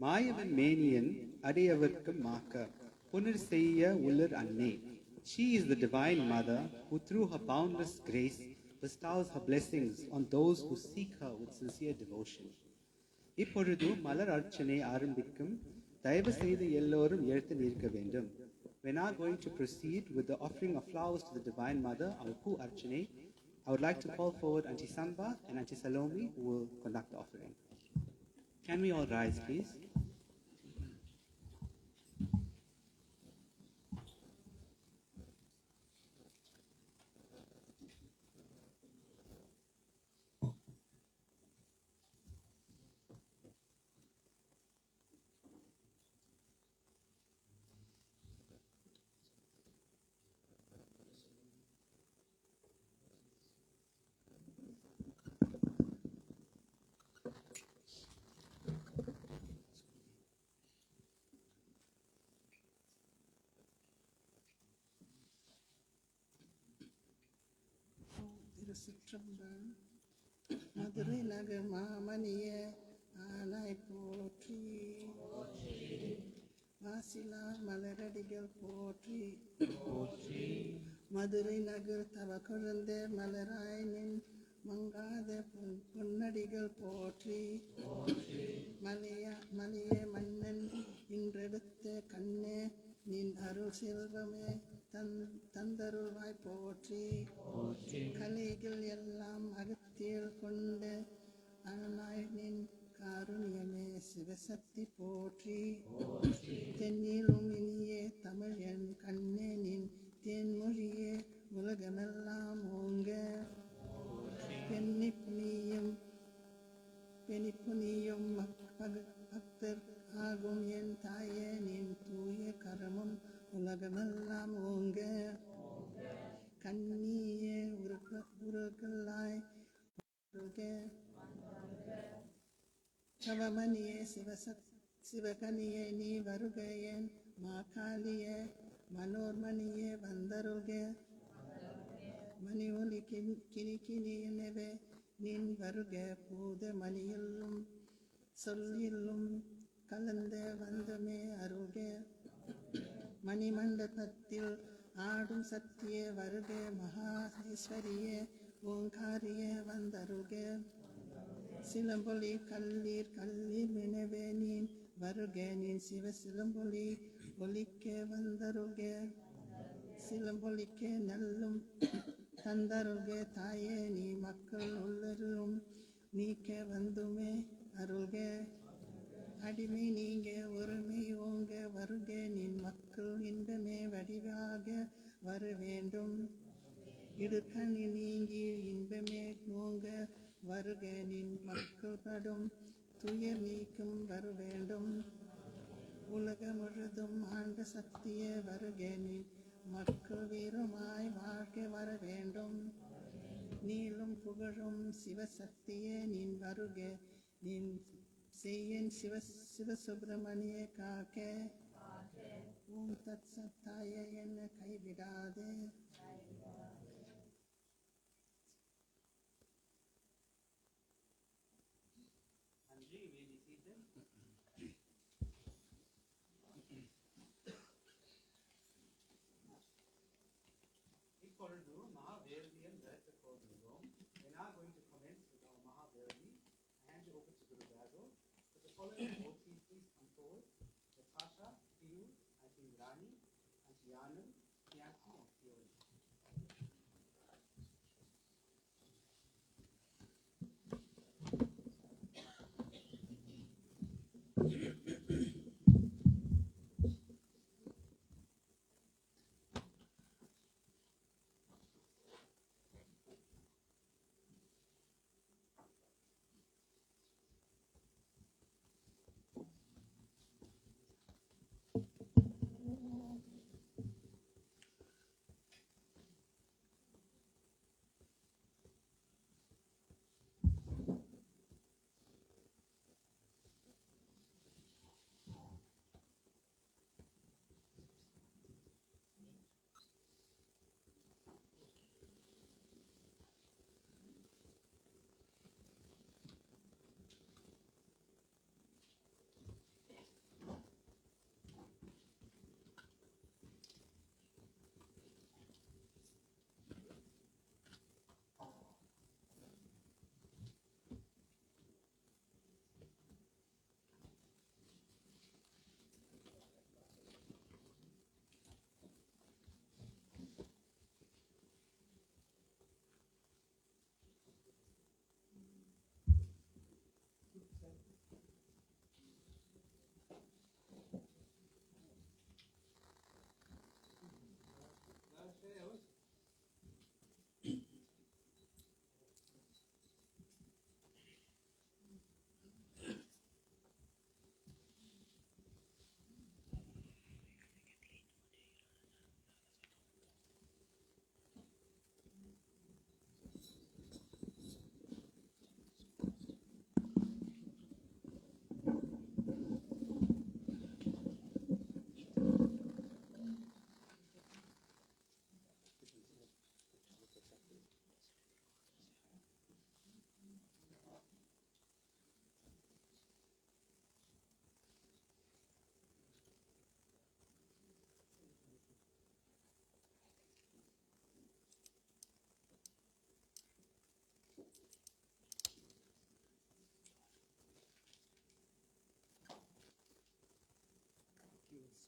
C: மாயவன் மேனியன் அடையவர்க்கு மாக்க புனர் செய்ய உலர் அன்னை. She is the divine mother who through her boundless grace bestows her blessings on those who seek her with sincere devotion. இப்பொழுது மலர் அர்ச்சனை ஆரம்பிக்கும். தயவு செய்து எல்லோரும் எழுந்து நிற்க வேண்டும். We are now going to proceed with the offering of flowers to the divine mother, our Pu Archane. I would like to call forward Auntie Samba and Auntie Salome, who will conduct the offering. Can we all rise, please?
G: திருச்சிற்றம்பலம். மதுரை நகர் மாமணிய ஆனாய் போற்றி, வாசிலா மலரடிகள் போற்றி. மதுரை நகர் தவ குழந்த மலராய் நின் மங்காத பொன்னடிகள் போற்றி. மலைய மன்னன் இன்றெடுத்த கண்ணே நின் அருள் செல்வமே தந்தருள்வாய் போற்றி. கலைகள் எல்லாம் அகத்தில் கொண்ட ஆனாய் நின் காருண்யமே சிவசக்தி போற்றி. தென்னிலும் இனியே தமிழ் என் கண்ணே நின் தேன்மொழியே உலகமெல்லாம் ஓங்க. பெணிப்புனியும் பக்தர் ஆகும் என் தாயே நின் தூய கரமும் உலகமெல்லாம் ஓங்க. கண்ணியே உருகலாய் கவமணியே சிவகனியே நீ வருகையன் மாகாளியே மனோர்மணியே வந்தருக. மணி ஒலி கிணிக்கிணியனவே நின் வருக. பூத மணியிலும் சொல்லிலும் கலந்த வந்தமே அருக. மணிமண்டபத்தில் ஆடும் சத்திய வருக. மகாஈஸ்வரிய ஓங்காரிய வந்தருக. சிலம்பொலி கல்லீர் வினவே நீன் வருக. நீன் சிவ சிலம்பொலி ஒலிக்க வந்தருக. சிலம்பொலிக்க நல்லும் தந்தருக. தாயே நீ மக்கள் உள்ளரும் நீக்க வந்துமே அருள்க. அடிமை நீங்க ஒருமை ஓங்க வருக. நின் மக்கள் இன்பமே வடிவாக வர வேண்டும். இடுக்கணி நீங்கி இன்பமே ஓங்க வருக. நின் மக்கள் படும் துயர் நீக்கும் வர வேண்டும். உலகம் முழுதும் ஆண்ட சக்திய வருக. நின் மக்கள் வீரமாய் வாழ்க வர வேண்டும். நீளும் புகழும் சிவசக்தியே நின் வருக. நின் செய்யன் சிவசுப்பிரமணிய காக்க. ஓம் தத் சத்தாய என்ன கைவிடாதே.
C: following devotees, please come forward. Natasha, Piyu, Auntie Rani, Auntie Anand, Priyanki, and Fiona.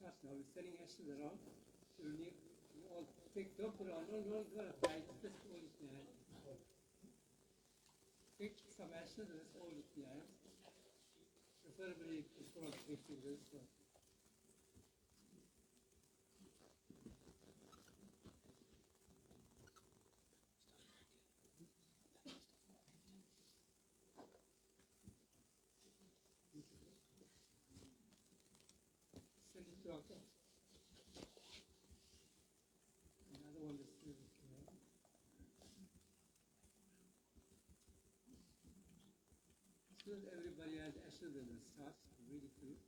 E: Start now. We're sending ashes around. You all pick, don't put it on, don't apply, just hold it behind. Pick some ashes and just hold it behind. Preferably put on 3 fingers. So. Send it to Uncle. Another one is here. As soon as everybody has ashes in the start, really through.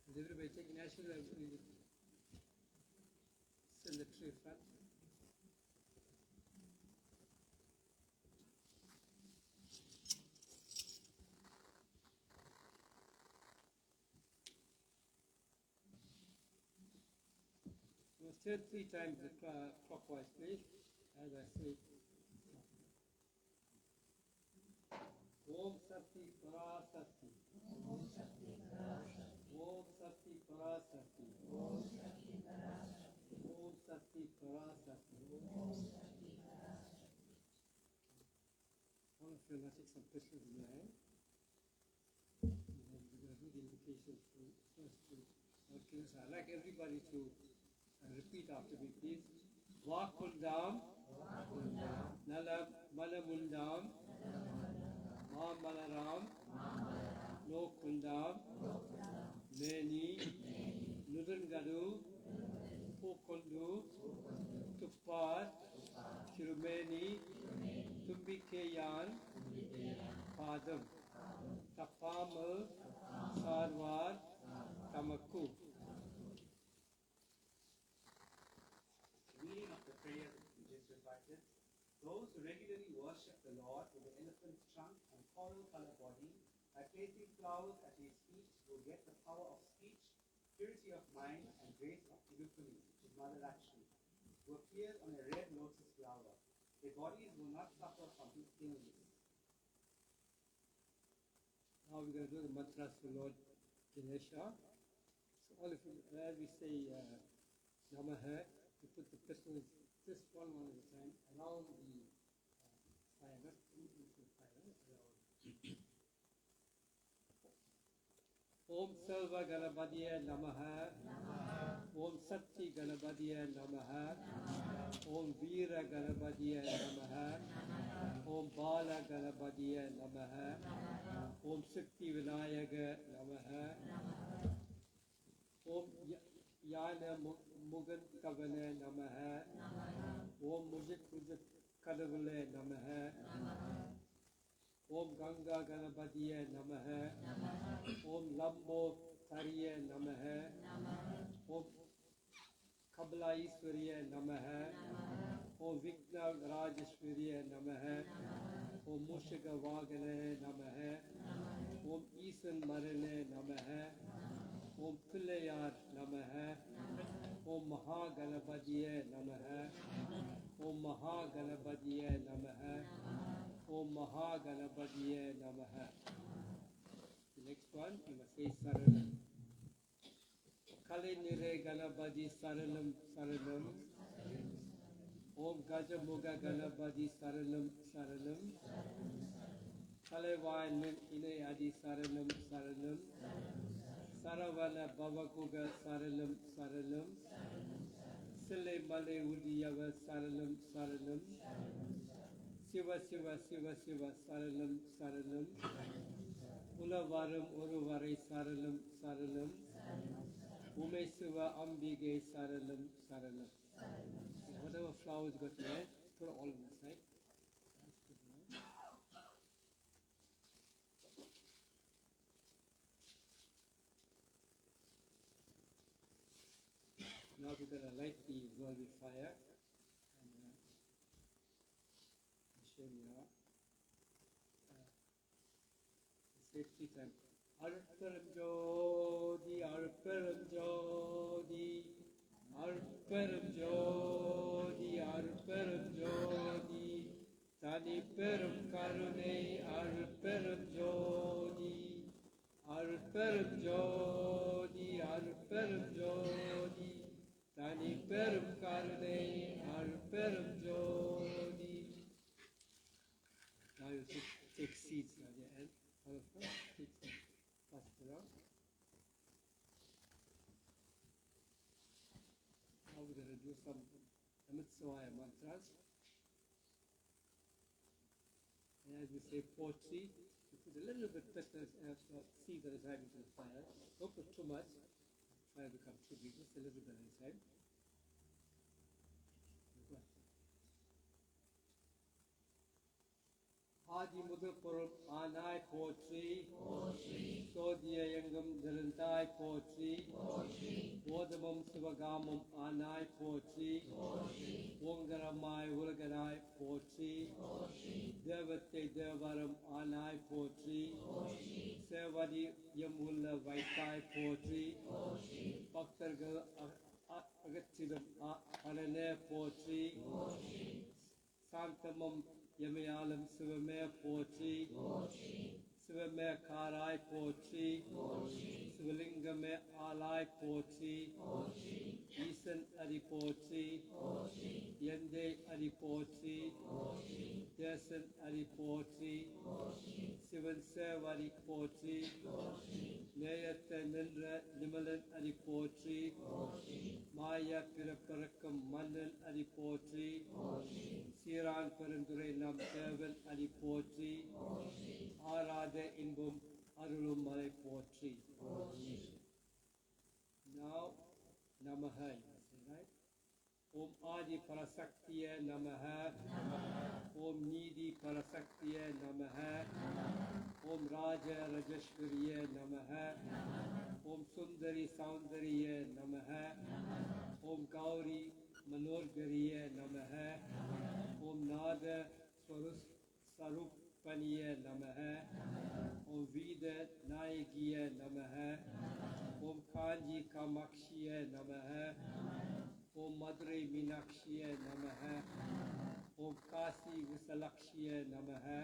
E: Is everybody taking ashes? Send the tray front. turn 3 times clockwise, please, as I say. Om Sati Parasati. Om Sati Parasati. Om Sati Parasati. Om Sati Parasati. Om Sati Parasati. Om Sati Parasati. All of you now take some pistols in your hand. And then we're going to do the invocation first to okay, so I'd like everybody to repeat after me, please. Vakundam, Nalam Malamundam, Mamalaram, No Kundam, Meni, Nudangadu, Pokondu, Tupad, Shirumeni, Tumbikeyan, Padam, Tapamal, Sarwar, Tamaku.
C: Meaning of the prayer we just recited. Those who regularly worship the Lord with the elephant's trunk and coral-colored body, by placing flowers at his feet, will get the power of speech, purity of mind, and grace of Tirupali, which is Mother Lakshmi, who appears on a red lotus flower. Their bodies will not suffer from his illness.
E: Now we're going to do the mantras for Lord Ganesha. So all of you, as we say Namaha, we put the pistols, just one at a time, around the fire, not into the fire, around. Om Sarva Ganapadiya Namaha. Om Sati Ganapadiya Namaha. Om Veera Ganapadiya Namaha. Om Bala Ganapadiya Namaha. Om Shakti Vinayaga Namaha. Om Yana Mugan Kavana Namaha. Om Mujit Mujit Kadavale Namaha. Om Ganga Ganapadiya Namaha. Om Lambo Tariya Namaha. Om Kabla Iswariya Namaha. Om Vigna Rajeshwariya Namaha. Om Mushaka Vagana Namaha. Om Isan Marane Namaha. Om Pilayar Namaha. Om Mahaganapadiya Namaha. Om Mahaganapadiya Namaha. Om Mahaganapadiya Namaha. The next one, you must say Saranam. Kale Nire Ganapadi Saranam Saranam. Om Gajamuga Ganapadi Saranam Saranam. Kale Vayan Ine Adi Saranam Saranam. Saravana Bavakuga Saranam Saranam. Sile Male Udiyava Saranam Saranam. Siva Siva Siva Siva Saranam Saranam. Ulavaram Uruvari Saranam Saranam. Umesuva Ambige Saranam Saranam. Whatever flowers got there, put all on the side. Now we're going to light the worldly fire. And show you now. Say 3 times. Arparam Jodi, Arparam Jodi, Arparam Jodi, Arparam Jodi, Tani Perum Karune, Arparam Jodi, Arparam Jodi, Arparam Jodi, Tani Perum Karune, Arparam Jodi. Now you take seats at the end. All of them, take some, pass it around. Now we're going to do some Namitsvaya mantras. And as we say poetry, you put a little bit of seeds at a time into the fire. Don't put too much. The fire becomes too big. Just a little bit at a time. Adi Mudapuram Anai poetry. Sodhyayangam Dharantai poetry. Vodamam Sivagamam Anai poetry. Vongaramai Ulaganai poetry. Devate Devaram Anai poetry. Sevadi Yamulla Vaitai poetry. Bhaktargal அகற்றிடும் பலனே போற்றி சாந்தமும் எமையாலும் சிவமே போற்றி சிவமே காராய் போற்றி சிவலிங்கமே ஆளாய் போற்றி ஈசன் அரி போற்றி எந்தை அரி போற்றி தேசன் அரி போற்றி சிவன் சேவரி போற்றி நேயத்தை நின்ற நிமலன் அரி போற்றி மாய பிறப்பிறக்கும் மன்னன் அரி போற்றி சீரான் பெருந்துரை நம் தேவன் அரி போற்றி ஆராத இன்பம் அருளும் மலை போற்றி. Now, Namaha, right? Om Adi Parasaktiya Namaha. Om Nidhi Parasaktiya Namaha. Om Raja Rajashwariya Namaha. Om Sundari Saundariya Namaha. Om Gauri Manorgariya Namaha. Om Nada Sarupaniya Namaha. Om Vida Nayagiya Namaha. Om Kanji Kamakshiya Namaha. Om Madurai Meenakshiya Namaha. Om Kasi Visalakshiya Namaha.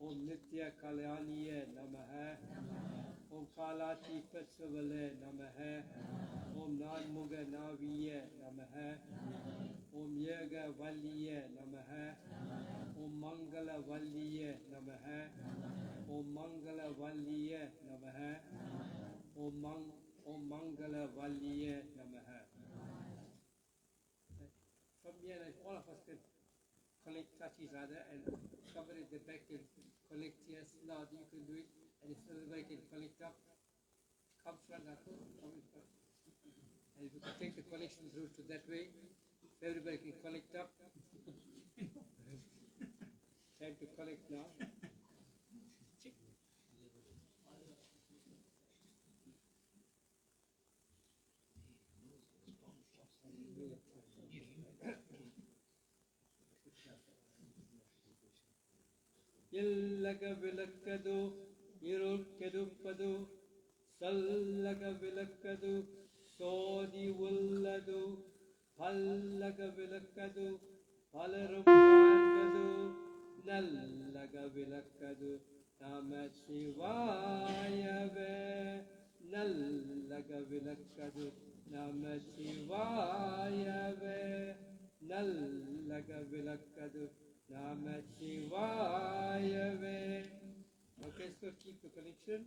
E: Om Nitya Kalyaniya Namaha. Om Kalati Festivala Namaha. Om Nanmuga Naviya Namaha. Om Yaga Valliya Namaha. Om Mangala Valliya Namaha. Om Mangala Valliya Namaha. Om Mangala Valliya Namaha. From here, all of us can collect, touch each other, and somebody at the back can collect. Yes, now you can do it, and if everybody can collect up, come front, come in front. And if you can take the collection route to that way, everybody can collect up. Time to collect now. ಎಲ್ಲಗ ವಿಲಕ್ಕದು ಇರುಳ್ ಕೆಡುಪದು ಸಲ್ಲಗ ವಿಲಕ್ಕದು Sodhi ಉಲ್ಲದು ಹಲ್ಲಗ ವಿಲಕ್ಕದು ಪಲರು ಕಾಣದು ನಲ್ಲಗ ವಿಲಕ್ಕದು ನಮ ಶಿವಾಯವೇ ನಲ್ಲಗ ವಿಲಕ್ಕದು ನಮ ಶಿವಾಯವೇ ನಲ್ಲಗ ವಿಲಕ್ಕದು Namah Shivayave. Okay, so keep the connection.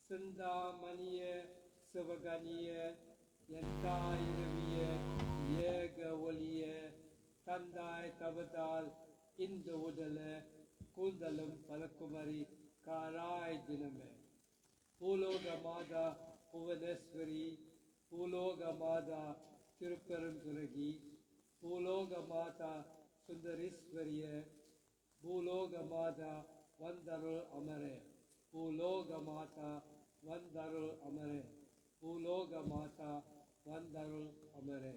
E: Sunda Maniye, Savaganiye, Yantai Raviye, Yega Waliye, Tandai Tavatal, Indavudale, Kundalam Palakumari, Karai Diname. Pulogamada, Puvaneswari, Pulogamada, Tiruparamturagi, Pulogamata, Sundariswariye, Pulogamata, Vandarul Amare, Pulogamata, Vandarul Amare, Pulogamata, Vandarul Amare.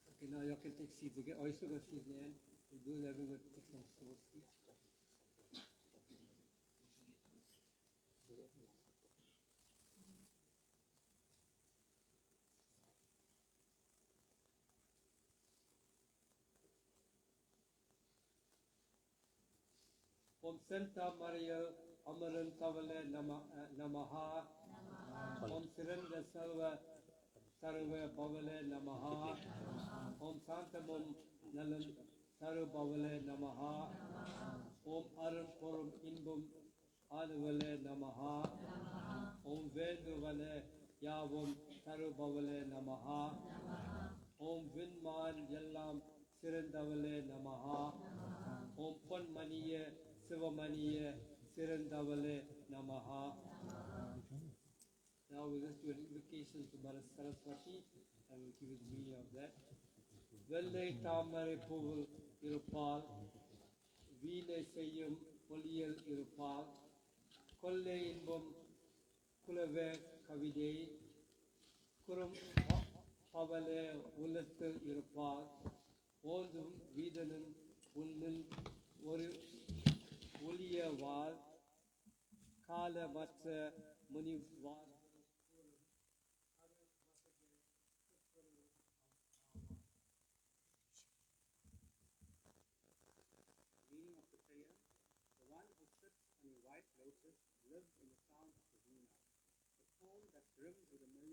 E: Okay, now you can take seats again. Also got seats in. You do that, we're going to take some seats. Om Santa Maria Amaran Tavale Namaha. Om Sirenda Salva Sarva Bhavale Namaha. Om Santamum Nalan Sarva Bhavale Namaha. Om Aran Purum Inbum Adavale Namaha. Om Veduvale Yavam Sarva Bhavale Namaha. Om Vinman Yallam Sirendavale Namaha. Om Ponmaniye Sivamaniye Sirendavale Namaha. Now we just do an invocation to Mother Saraswati and we'll give you the meaning of that. Vellai Tamare Puvul Irupal, Veene Seyyum Poliyal Irupal, Kolle Inbum Kulave Kavidei, Kurum Pavale Ullathil Irupal, Ondum Vedanum Ullil Uliya Val, Kala Matsa Muni Val,
C: lotus lives in the sound of the veena. The foam that brims with a million